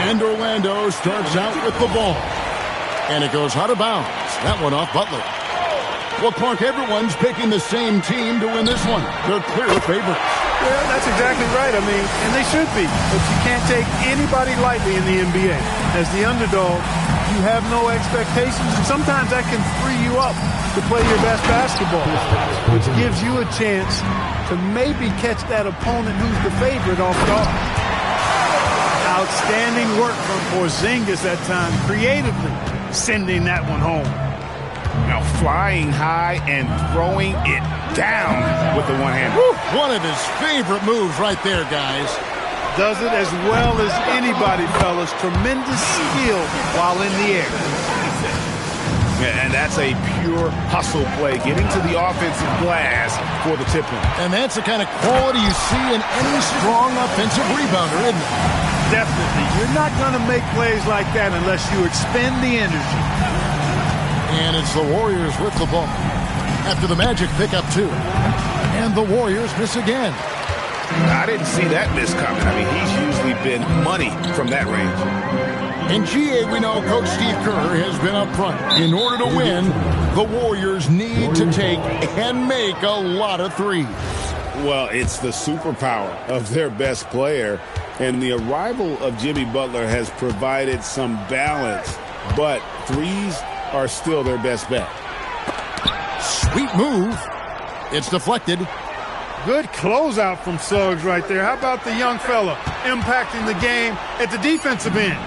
And Orlando starts out with the ball. And it goes out of bounds. That one off Butler. Well, Clark, everyone's picking the same team to win this one. They're clear favorites. Yeah, that's exactly right. I mean, and they should be. But you can't take anybody lightly in the NBA. As the underdog, you have no expectations, and sometimes that can free you up to play your best basketball, which gives you a chance to maybe catch that opponent who's the favorite off guard. Outstanding work from Porzingis that time, creatively sending that one home. Now flying high and throwing it down with the one-hander. One of his favorite moves right there, guys. Does it as well as anybody, fellas. Tremendous skill while in the air. And that's a pure hustle play, getting to the offensive glass for the tip-in. And that's the kind of quality you see in any strong offensive rebounder, isn't it? Definitely. You're not going to make plays like that unless you expend the energy. And it's the Warriors with the ball. After the Magic pick up 2. And the Warriors miss again. I didn't see that miss coming. I mean, he's usually been money from that range. In GA, we know Coach Steve Kerr has been up front. In order to win, the Warriors need to take and make a lot of threes. Well, it's the superpower of their best player. And the arrival of Jimmy Butler has provided some balance. But threes are still their best bet. Sweet move. It's deflected. Good closeout from Suggs right there. How about the young fella impacting the game at the defensive end?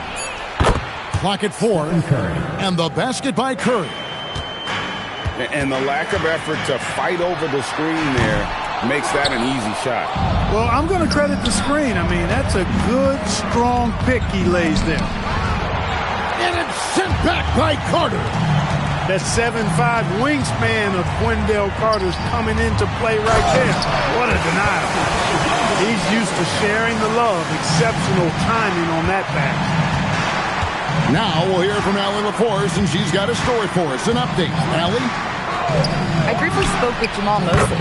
Clock at 4. And the basket by Curry. And the lack of effort to fight over the screen there makes that an easy shot. Well, I'm going to credit the screen. I mean, that's a good, strong pick he lays there. And it's sent back by Carter. That 7'5" wingspan of Wendell Carter's coming into play right there. What a denial. He's used to sharing the love. Exceptional timing on that pass. Now we'll hear from Allie LaForce, and she's got a story for us. An update. Allie? I briefly spoke with Jamal Mosley.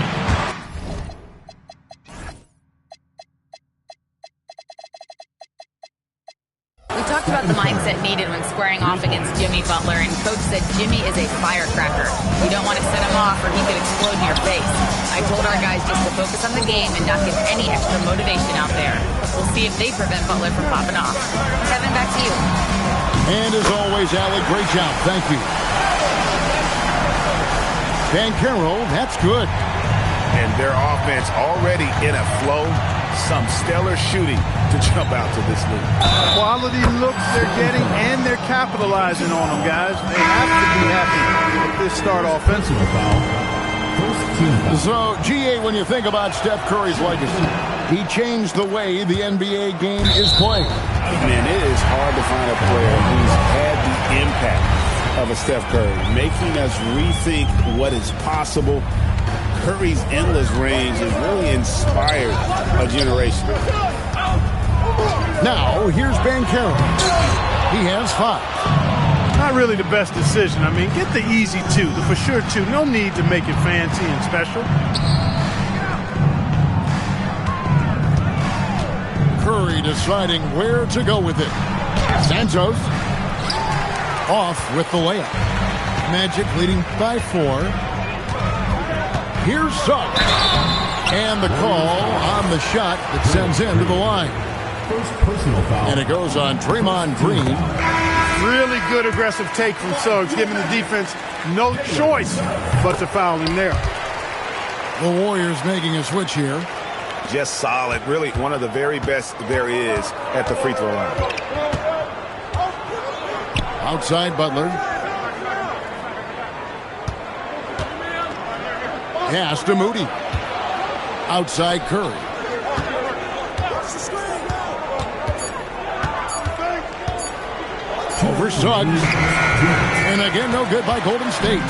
We talked about the mindset needed when squaring off against Jimmy Butler, and Coach said Jimmy is a firecracker. You don't want to set him off or he could explode in your face. I told our guys just to focus on the game and not give any extra motivation out there. We'll see if they prevent Butler from popping off. Kevin, back to you. And as always, Allie, great job. Thank you. Banchero, that's good. And their offense already in a flow. Some stellar shooting to jump out to this lead. Quality looks they're getting, and they're capitalizing on them, guys. They have to be happy with this start offensively. So, GA, when you think about Steph Curry's legacy, he changed the way the NBA game is played. Man, it is hard to find a player who's had the impact of a Steph Curry, making us rethink what is possible. Curry's endless range has really inspired a generation. Now, here's Banchero. He has 5. Not really the best decision. I mean, get the easy 2, the for sure 2. No need to make it fancy and special. Curry deciding where to go with it. Santos off with the layup. Magic leading by 4. Here's Suggs. And the call on the shot that sends him to the line. First personal foul. And it goes on Draymond Green. Really good aggressive take from Suggs, giving the defense no choice but to foul him there. The Warriors making a switch here. Just solid. Really one of the very best there is at the free throw line. Outside Butler. Pass to Moody. Outside Curry. Over Suggs. And again, no good by Golden State.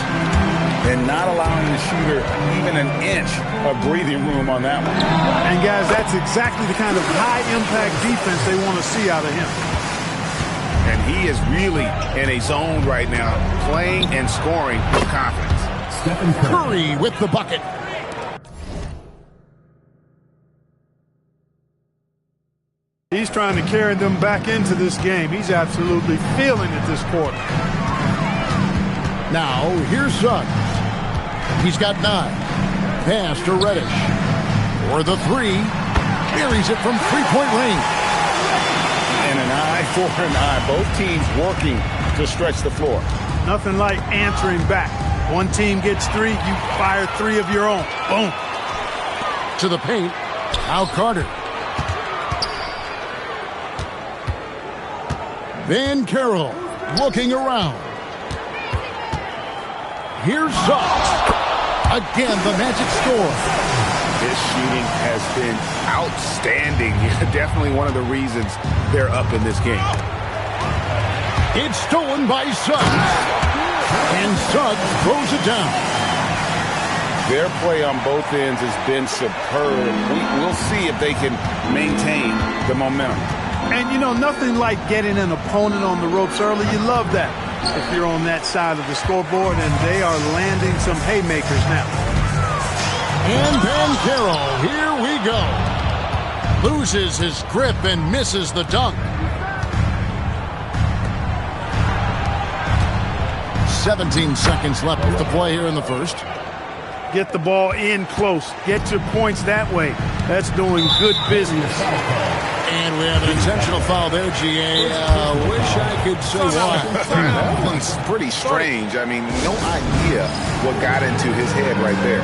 And not allowing the shooter even an inch of breathing room on that one. And guys, that's exactly the kind of high-impact defense they want to see out of him. And he is really in a zone right now, playing and scoring with confidence. Curry with the bucket. He's trying to carry them back into this game. He's absolutely feeling it this quarter. Now, here's Suggs. He's got 9. Pass to Reddish. For the 3. Buries it from three-point range. And an eye for an eye. Both teams working to stretch the floor. Nothing like answering back. One team gets 3, you fire 3 of your own. Boom. To the paint. Now Carter. Van Carroll looking around. Here's Suggs. Again, the Magic score. His shooting has been outstanding. Definitely one of the reasons they're up in this game. It's stolen by Suggs. And Suggs throws it down. Their play on both ends has been superb. We'll see if they can maintain the momentum. And, you know, nothing like getting an opponent on the ropes early. You love that if you're on that side of the scoreboard, and they are landing some haymakers now. And Van Carroll, here we go. Loses his grip and misses the dunk. 17 seconds left to play here in the first. Get the ball in close. Get your points that way. That's doing good business. And we have an intentional foul there, GA. Wish I could say why. That one's pretty strange. I mean, no idea what got into his head right there.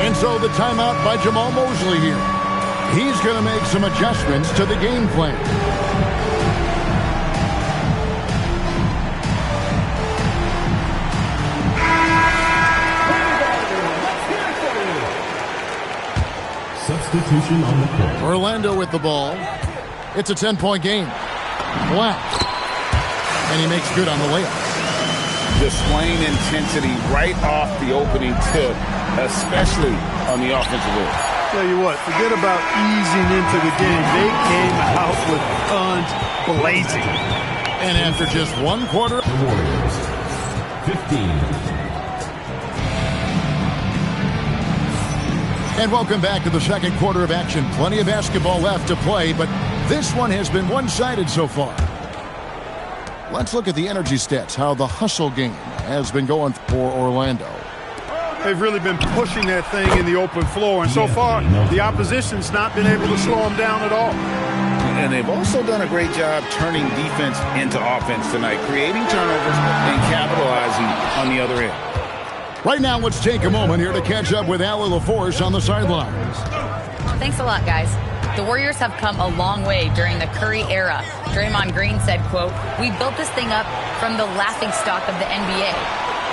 And so the timeout by Jamal Mosley here. He's going to make some adjustments to the game plan. Substitution on the court. Orlando with the ball. It's a 10-point game. Black. And he makes good on the layup. Displaying intensity right off the opening tip, especially on the offensive end. Tell you what, forget about easing into the game. They came out with guns blazing. And after just one quarter. The Warriors, 15. And welcome back to the second quarter of action. Plenty of basketball left to play, but this one has been one-sided so far. Let's look at the energy stats, how the hustle game has been going for Orlando. They've really been pushing that thing in the open floor, and so far, the opposition's not been able to slow them down at all. And they've also done a great job turning defense into offense tonight, creating turnovers and capitalizing on the other end. Right now, let's take a moment here to catch up with Allie LaForce on the sidelines. Thanks a lot, guys. The Warriors have come a long way during the Curry era. Draymond Green said, quote, "We built this thing up from the laughingstock of the NBA.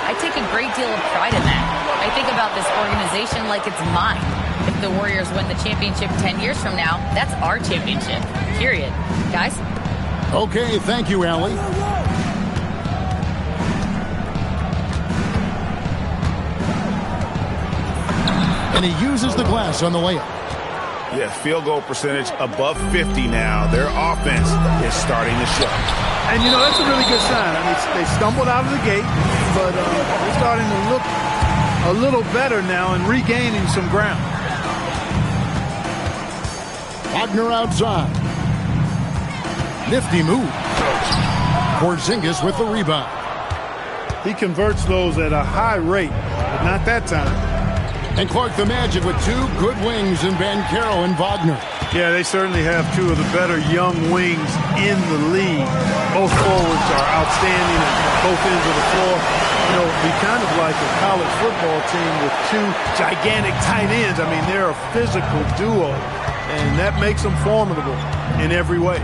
I take a great deal of pride in that. I think about this organization like it's mine. If the Warriors win the championship 10 years from now, that's our championship. Period." Guys? Okay, thank you, Allie. And he uses the glass on the layup. Yeah, field goal percentage above 50 now. Their offense is starting to show. And, you know, that's a really good sign. I mean, they stumbled out of the gate, but they're starting to look a little better now and regaining some ground. Wagner outside. Nifty move. Porzingis with the rebound. He converts those at a high rate, but not that time. And Clark the Magic with two good wings in Van Carroll and Wagner. Yeah, they certainly have two of the better young wings in the league. Both forwards are outstanding at both ends of the floor. You know, it'd be kind of like a college football team with two gigantic tight ends. I mean, they're a physical duo, and that makes them formidable in every way.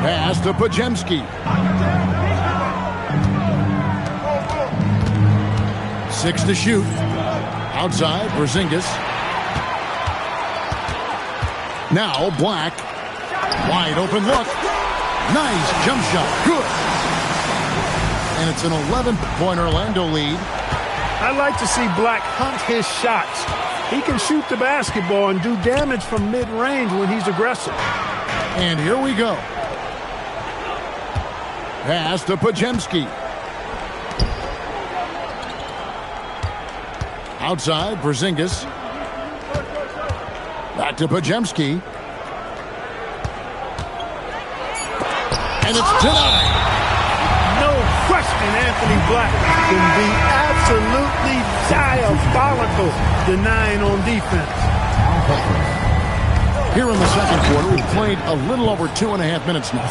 Pass to Podziemski. 6 to shoot. Outside, Porzingis. Now Black. Wide open look. Nice jump shot. Good. And it's an 11-point Orlando lead. I like to see Black hunt his shots. He can shoot the basketball and do damage from mid-range when he's aggressive. And here we go. Pass to Podziemski. Outside, Porzingis. Back to Pajemski. And it's denied. No question Anthony Black can be absolutely diabolical denying on defense. Here in the second quarter, we've played a little over 2.5 minutes now.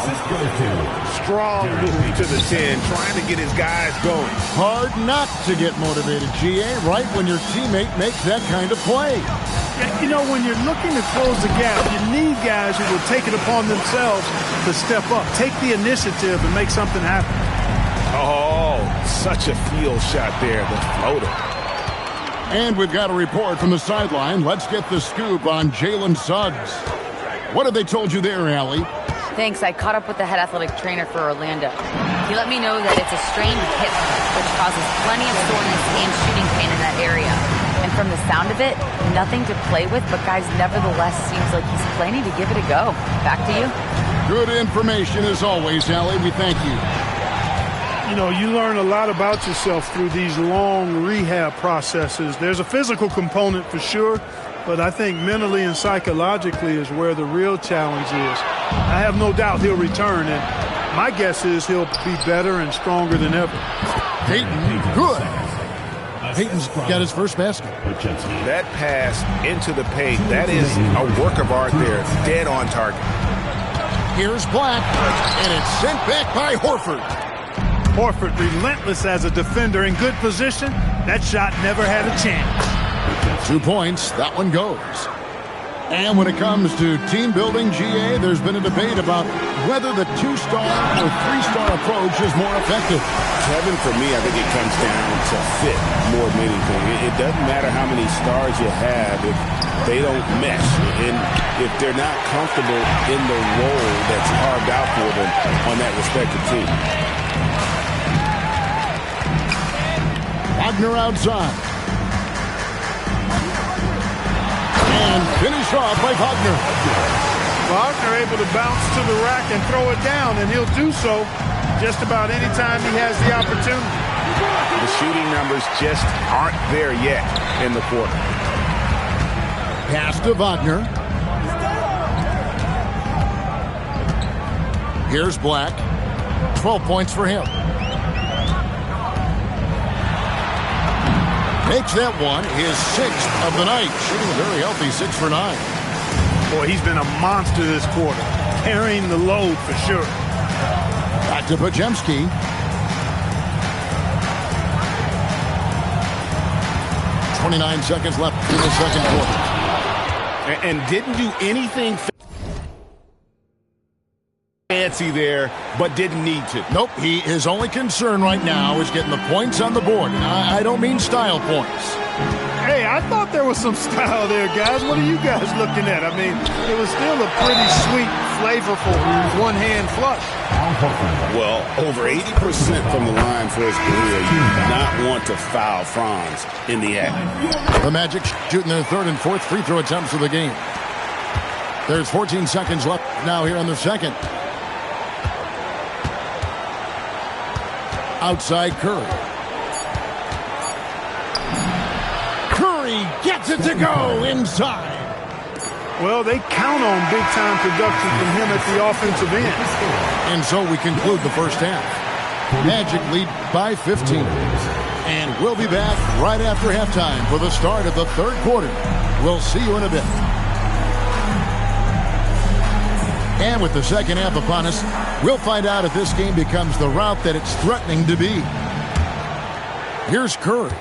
Strong move to the 10, trying to get his guys going. Hard not to get motivated, GA, right when your teammate makes that kind of play. Yeah, you know, when you're looking to close the gap, you need guys who will take it upon themselves to step up, take the initiative, and make something happen. Oh, such a field shot there, the floater. And we've got a report from the sideline. Let's get the scoop on Jalen Suggs. What have they told you there, Allie? Thanks. I caught up with the head athletic trainer for Orlando. He let me know that it's a strained hip, which causes plenty of soreness and shooting pain in that area. And from the sound of it, nothing to play with, but guys, nevertheless, seems like he's planning to give it a go. Back to you. Good information as always, Allie. We thank you. You know, you learn a lot about yourself through these long rehab processes. There's a physical component for sure, but I think mentally and psychologically is where the real challenge is. I have no doubt he'll return, and my guess is he'll be better and stronger than ever. Peyton, good. Peyton's got his first basket. That pass into the paint, that is a work of art there, dead on target. Here's Black, and it's sent back by Horford. Horford relentless as a defender in good position. That shot never had a chance. 2 points. That one goes. And when it comes to team building, GA, there's been a debate about whether the 2-star or 3-star approach is more effective. Kevin, for me, I think it comes down to fit more than anything. It doesn't matter how many stars you have if they don't mesh and if they're not comfortable in the role that's carved out for them on that respective team. Wagner outside. And finished off by Wagner. Wagner able to bounce to the rack and throw it down, and he'll do so just about any time he has the opportunity. The shooting numbers just aren't there yet in the quarter. Pass to Wagner. Here's Black. 12 points for him. Makes that one his 6th of the night. Shooting a very healthy 6 for 9. Boy, he's been a monster this quarter, carrying the load for sure. Back to Pajemski. .29 seconds left in the second quarter. And didn't do anything fancy there, but didn't need to. Nope, his only concern right now is getting the points on the board. And I don't mean style points. Hey, I thought there was some style there, guys. What are you guys looking at? I mean, it was still a pretty sweet, flavorful one-hand flush. Well, over 80% from the line for his career. You do not want to foul Franz in the act. The Magic shooting their 3rd and 4th free throw attempts of the game. There's 14 seconds left now here in the second. Outside Curry. Curry gets it to go inside. Well, they count on big-time production from him at the offensive end. And so we conclude the first half. Magic lead by 15. And we'll be back right after halftime for the start of the third quarter. We'll see you in a bit. And with the second half upon us, we'll find out if this game becomes the route that it's threatening to be. Here's Curry.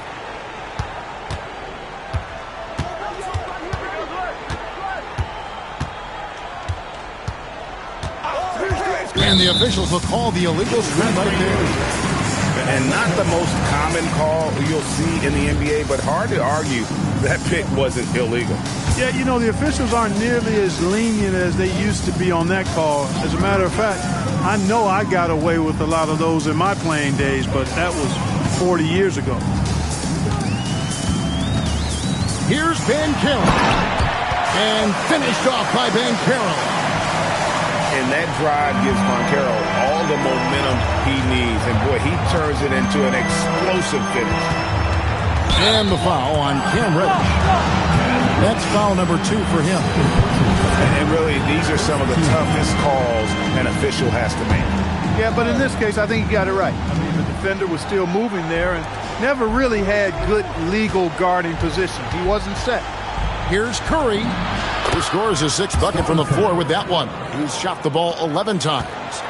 And the officials will call the illegal sprint right there. And not the most common call you'll see in the NBA, but hard to argue that pick wasn't illegal. Yeah, you know, the officials aren't nearly as lenient as they used to be on that call. As a matter of fact, I know I got away with a lot of those in my playing days, but that was 40 years ago. Here's Banchero. And finished off by Banchero. And that drive gives Banchero all the momentum he needs. And, boy, he turns it into an explosive finish. And the foul on Cam Reddish. That's foul number 2 for him. And really, these are some of the toughest calls an official has to make. Yeah, but in this case, I think he got it right. I mean, the defender was still moving there and never really had good legal guarding positions. He wasn't set. Here's Curry, who scores his 6th bucket from the floor with that one. He's shot the ball 11 times.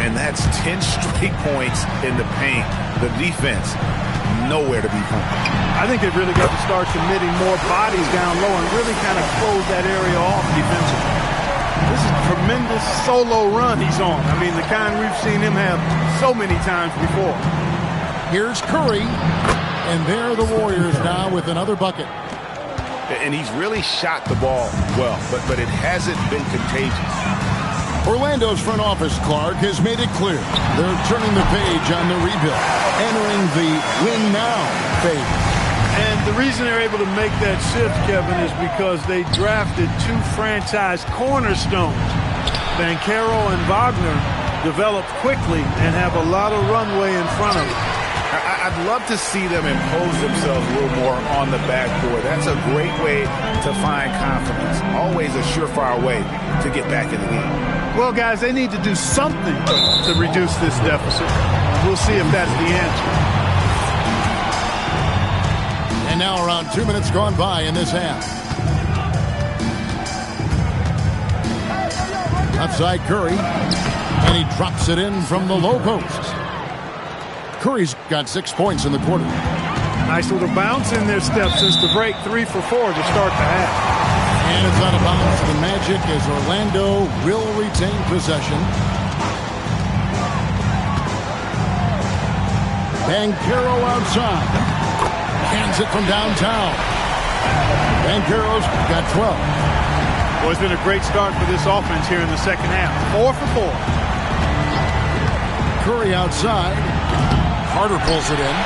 And that's 10 straight points in the paint. The defense, nowhere to be found. I think they've really got to start committing more bodies down low and really kind of close that area off defensively. This is a tremendous solo run he's on. I mean, the kind we've seen him have so many times before. Here's Curry, and there are the Warriors now with another bucket. And he's really shot the ball well, but it hasn't been contagious. Orlando's front office, Clark, has made it clear they're turning the page on the rebuild, entering the win now phase. And the reason they're able to make that shift, Kevin, is because they drafted 2 franchise cornerstones. Banchero and Wagner developed quickly and have a lot of runway in front of them. I'd love to see them impose themselves a little more on the backboard. That's a great way to find confidence. Always a surefire way to get back in the game. Well, guys, they need to do something to reduce this deficit. We'll see if that's the answer. And now around 2 minutes gone by in this half. Left side Curry, and he drops it in from the low post. Curry's got 6 points in the quarter. Nice little bounce in their step since the break. 3 for 4 to start the half. And it's out of bounds to the Magic as Orlando will retain possession. Banchero outside. Hands it from downtown. Banchero's got 12. Well, it's been a great start for this offense here in the second half. 4 for 4. Curry outside. Carter pulls it in.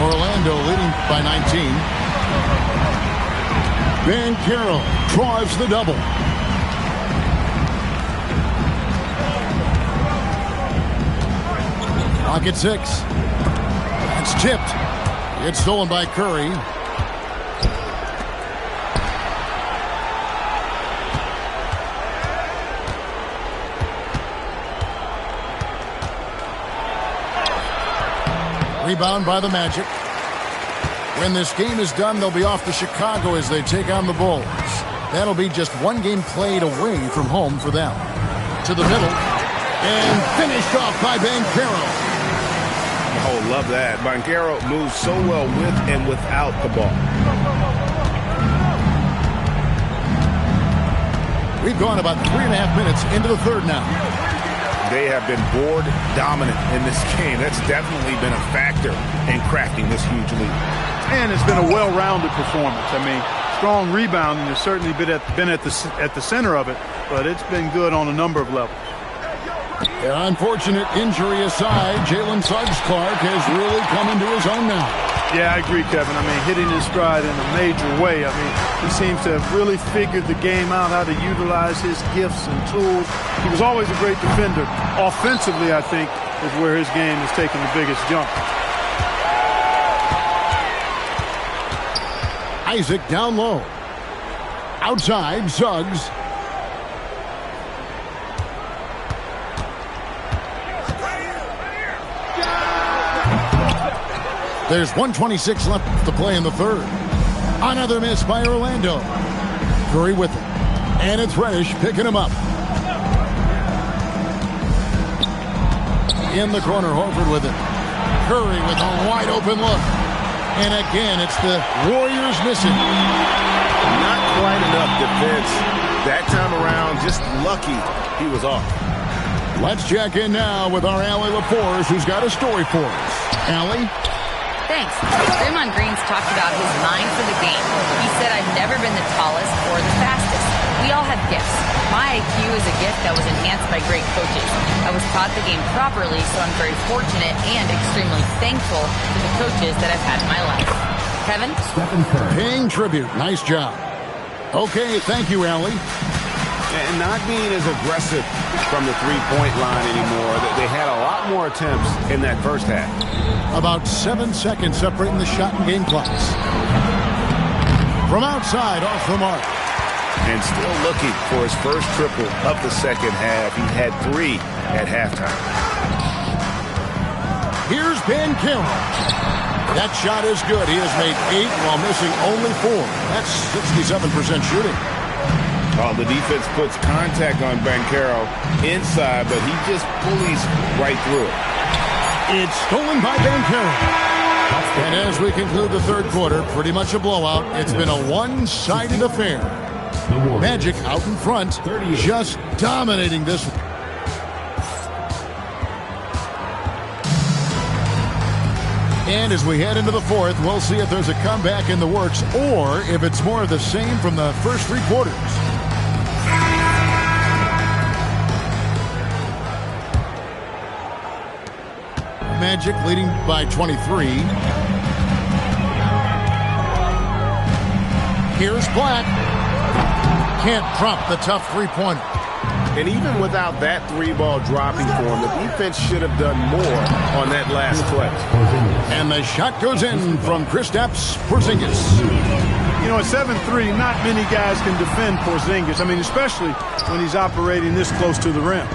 Orlando leading by 19. Banchero draws the double. Pocket 6. It's tipped. It's stolen by Curry. Rebound by the Magic. When this game is done, they'll be off to Chicago as they take on the Bulls. That'll be just 1 game played away from home for them. To the middle. And finished off by Banchero. Oh, love that. Banchero moves so well with and without the ball. We've gone about 3.5 minutes into the third now. They have been board dominant in this game. That's definitely been a factor in crafting this huge lead. And it's been a well-rounded performance. I mean, strong rebounding has certainly been at the center of it, but it's been good on a number of levels. Unfortunate injury aside, Jalen Suggs-Clark has really come into his own now. Yeah, I agree, Kevin. I mean, hitting his stride in a major way. I mean, he seems to have really figured the game out, how to utilize his gifts and tools. He was always a great defender. Offensively, I think, is where his game is taking the biggest jump. Isaac down low. Outside, Suggs. There's 1:26 left to play in the third. Another miss by Orlando. Curry with it. And it's Reddish picking him up. In the corner, Horford with it. Curry with a wide open look. And again, it's the Warriors missing. Not quite enough defense that time around. Just lucky he was off. Let's check in now with our Allie LaForce, who's got a story for us. Allie? Thanks. Draymond Green's talked about his mind for the game. He said, I've never been the tallest or the fastest. We all have gifts. My IQ is a gift that was enhanced by great coaches. I was taught the game properly, so I'm very fortunate and extremely thankful to the coaches that I've had in my life. Kevin? Paying tribute. Nice job. Okay, thank you, Allie. And not being as aggressive from the three-point line anymore. They had a lot more attempts in that first half. About 7 seconds separating the shot and game clocks. from outside off the mark. And still looking for his first triple of the second half. He had 3 at halftime. Here's Ben Kim. That shot is good. He has made 8 while missing only 4. That's 67% shooting. Oh, the defense puts contact on Banchero inside, but he just pulleys right through it. It's stolen by Banchero. And as we conclude the third quarter, pretty much a blowout. It's been a one-sided affair. Magic out in front, just dominating this one. And as we head into the fourth, we'll see if there's a comeback in the works or if it's more of the same from the first 3 quarters. Magic leading by 23. Here's Black. Can't drop the tough three-pointer. And even without that 3-ball dropping for him, the defense should have done more on that last play. And the shot goes in from Kristaps Porzingis. You know, at 7'3", not many guys can defend Porzingis. I mean, especially when he's operating this close to the rim.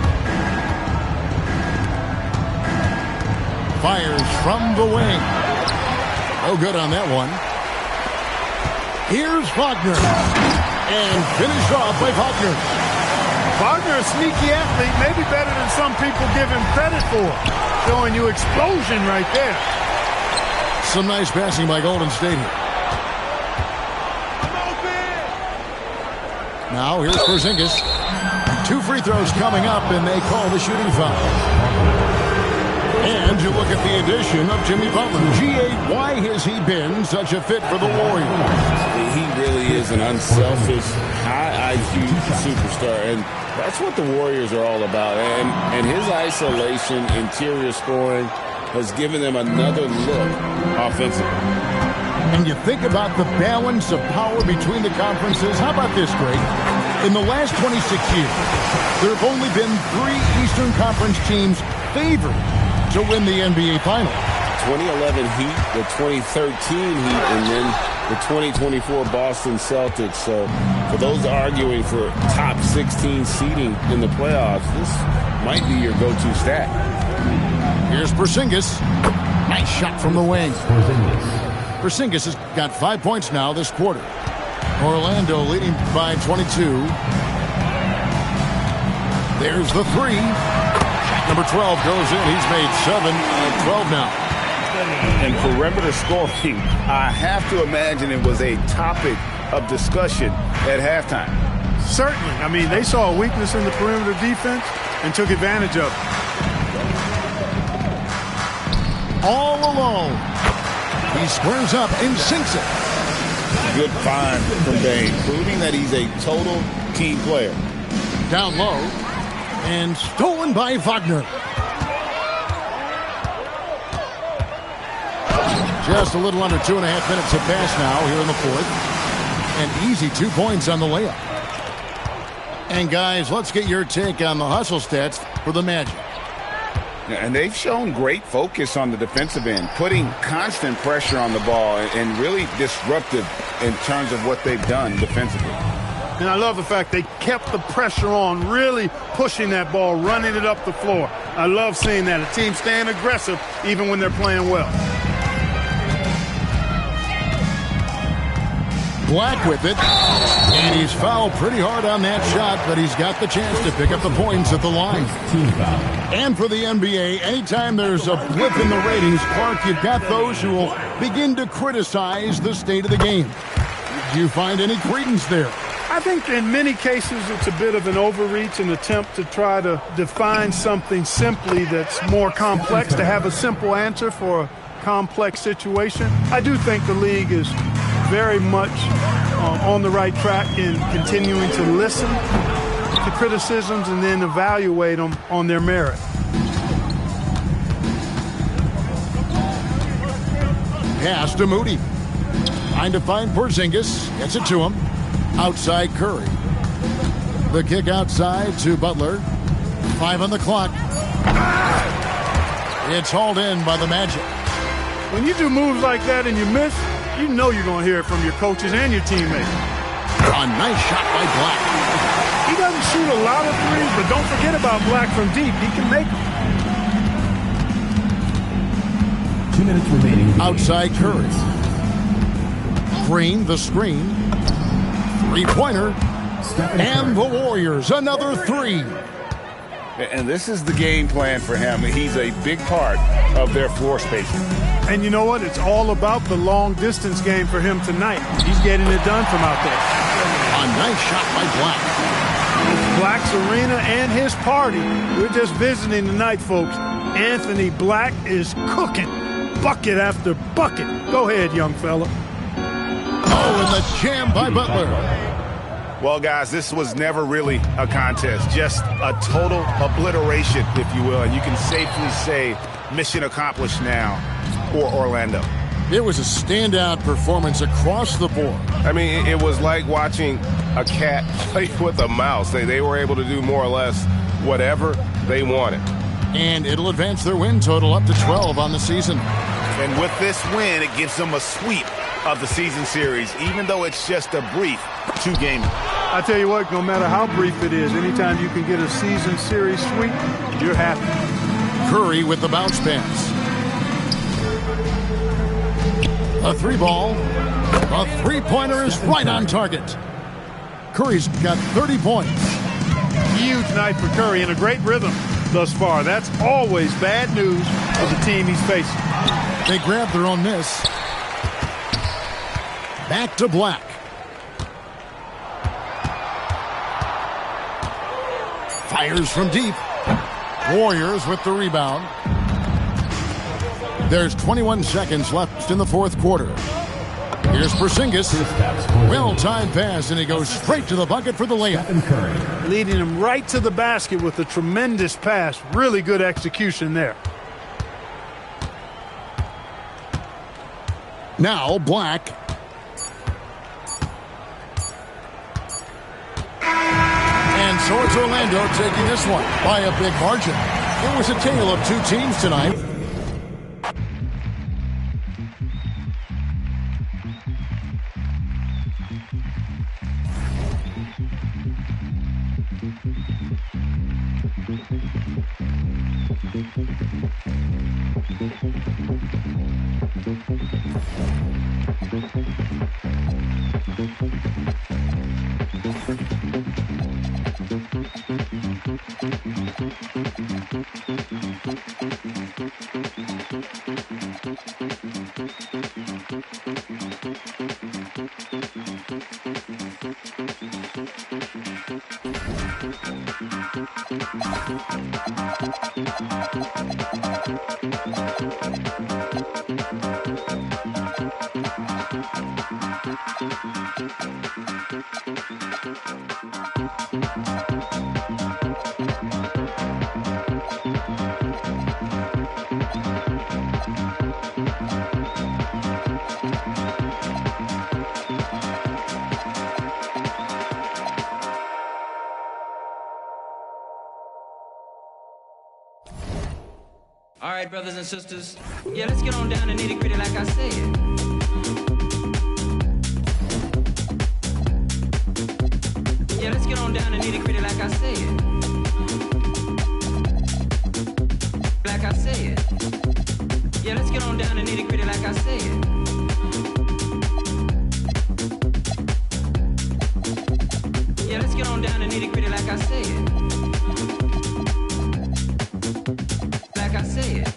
Fires from the wing. No good on that one. Here's Wagner. And finished off by Wagner. Wagner, a sneaky athlete, maybe better than some people give him credit for. Showing you explosion right there. Some nice passing by Golden State here. Now here's Porzingis. 2 free throws coming up, and they call the shooting foul. And you look at the addition of Jimmy Butler. G8, why has he been such a fit for the Warriors? He really is an unselfish, high IQ superstar, and that's what the Warriors are all about. And his isolation, interior scoring, has given them another look offensively. And you think about the balance of power between the conferences. How about this, Greg? In the last 26 years, there have only been 3 Eastern Conference teams favored to win the NBA Final. 2011 Heat, the 2013 Heat, and then the 2024 Boston Celtics. So for those arguing for top 16 seeding in the playoffs, this might be your go-to stat. Here's Porzingis. Nice shot from the wing. Porzingis has got 5 points now this quarter. Orlando leading by 22. There's the 3. Number 12 goes in. He's made 7 and 12 now. And perimeter scoring, I have to imagine it was a topic of discussion at halftime. Certainly. I mean, they saw a weakness in the perimeter defense and took advantage of it. All alone. He squares up and sinks it. Good find from Dane, proving that he's a total team player. Down low. And stolen by Wagner. Just a little under 2.5 minutes have passed now here in the fourth. An easy 2 points on the layup. And guys, let's get your take on the hustle stats for the Magic. And they've shown great focus on the defensive end, putting constant pressure on the ball and really disruptive in terms of what they've done defensively. And I love the fact they kept the pressure on, really pushing that ball, running it up the floor. I love seeing that. A team staying aggressive even when they're playing well. Black with it. And he's fouled pretty hard on that shot, but he's got the chance to pick up the points at the line. And for the NBA, anytime there's a blip in the ratings, Clark, you've got those who will begin to criticize the state of the game. Do you find any credence there? I think in many cases it's a bit of an overreach, an attempt to try to define something simply that's more complex, to have a simple answer for a complex situation. I do think the league is very much on the right track in continuing to listen to criticisms and then evaluate them on their merit. Pass to Moody. Trying to find Porzingis. Gets it to him. Outside Curry. The kick outside to Butler. 5 on the clock. It's hauled in by the Magic. When you do moves like that and you miss, you know you're going to hear it from your coaches and your teammates. A nice shot by Black. He doesn't shoot a lot of threes, but don't forget about Black from deep. He can make them. 2 minutes remaining. Outside Curry. Green, the screen. Three-pointer. And the Warriors, another three. And this is the game plan for him. He's a big part of their floor spacing. And you know what? It's all about the long-distance game for him tonight. He's getting it done from out there. A nice shot by Black. It's Black's arena and his party. We're just visiting tonight, folks. Anthony Black is cooking bucket after bucket. Go ahead, young fella. Oh, and the jam by Butler. Well, guys, this was never really a contest, just a total obliteration, if you will. And you can safely say mission accomplished now for Orlando. It was a standout performance across the board. I mean, it was like watching a cat play with a mouse. They were able to do more or less whatever they wanted. And it'll advance their win total up to 12 on the season. And with this win, it gives them a sweep of the season series, even though it's just a brief two-game. I tell you what, no matter how brief it is, anytime you can get a season series sweep, you're happy. Curry with the bounce pass. A three ball. A three-pointer is right on target. Curry's got 30 points. Huge night for Curry and a great rhythm thus far. That's always bad news for the team he's facing. They grab their own miss. Back to Black. Fires from deep. Warriors with the rebound. There's 21 seconds left in the fourth quarter. Here's Porzingis. Well-timed pass, and he goes straight to the bucket for the layup. Leading him right to the basket with a tremendous pass. Really good execution there. Now Black. And so it's Orlando taking this one by a big margin. It was a tale of two teams tonight. All right, brothers and sisters. Yeah, let's get on down to nitty-gritty like I said. Yeah, let's get on down to nitty-gritty like I said. Like I said. Yeah, let's get on down to nitty-gritty like I said. Yeah, let's get on down to nitty-gritty like I said. Like I said.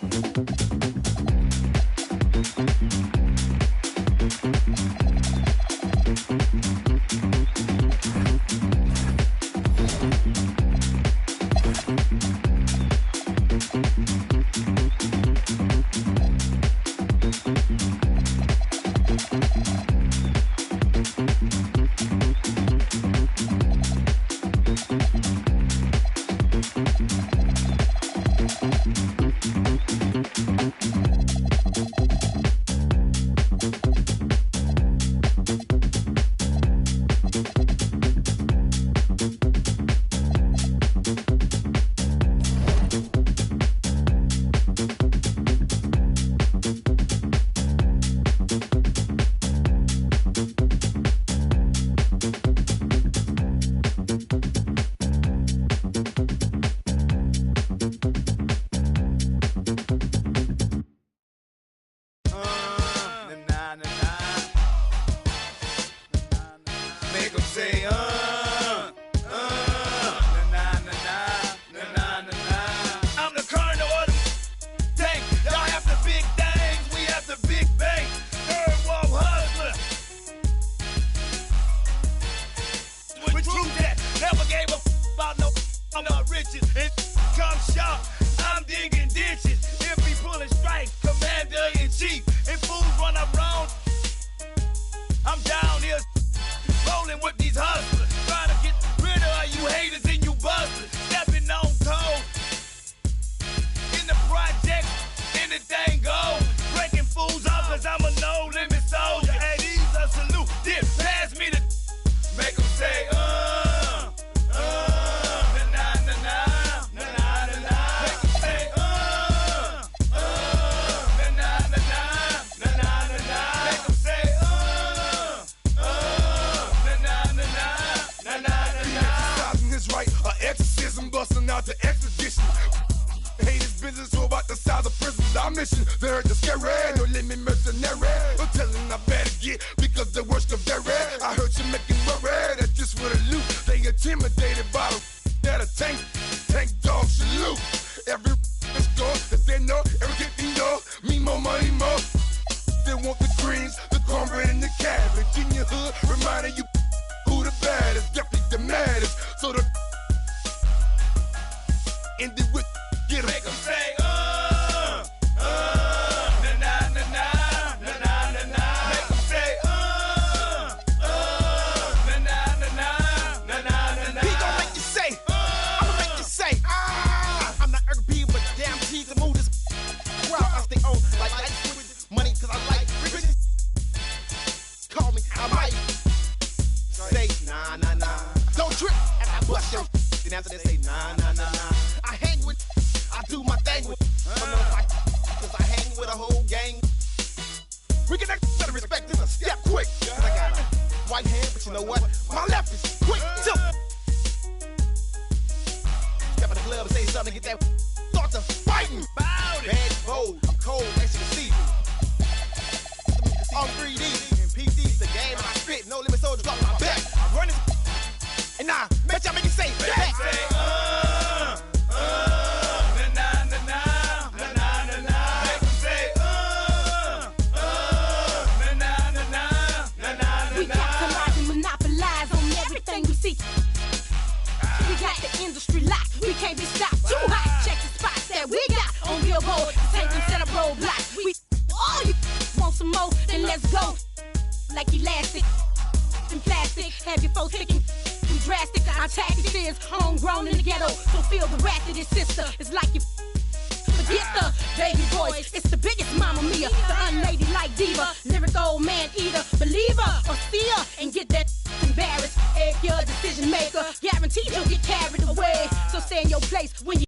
mission. They heard the scary, no limit mercenary. I'm telling I better get because the worst of their red. I heard you making worry that this would a loot. They intimidated by the that a tank dog salute. Every is gone that they know, everything they know. Me more money more. They want the greens, the cornbread and the cabbage in your hood, reminding you who the baddest, definitely the maddest. So the end it with get em. Make them say, na na na na na na na na. Make them say, na na na na na na na. He gon' make you say, I'ma make you say, I'm not urban but damn G to move this crowd. I stay on like with money cause I like rich. Call me, I might say nah nah nah. Don't trip after I bust your then after they say nah nah nah nah. I hang with, I do my thing with. I don't know if I cause I hang with a whole gang. We get that better respect this a step quick. Cause I got a white hand, but you know what? My left is quick too. Step in the club and say something, get that thoughts of fighting. Bad, bold, I'm cold, as you can see. On 3D and PD's the game, and I spit. No limit soldiers off my back. I run it, and now, bet y'all make it say that. Say, na na na na na na na. Make them say, na na na na na na. We capitalize and monopolize on everything we see. We got the industry locked. We can't be stopped. Too hot. Check the spots that we got on Billboard. Take them set up roadblocks. We all you want some more, then let's go. Like elastic and plastic. Have your folks thinking we drastic. Our tactics is homegrown in the ghetto. So feel the wrath of this sister. It's like you forget the baby voice. It's the biggest Mamma Mia. The unladylike diva. Lyric old man eater. Believer or seer. And get that embarrassed. If you're a decision maker, guaranteed you'll get carried away. So stay in your place when you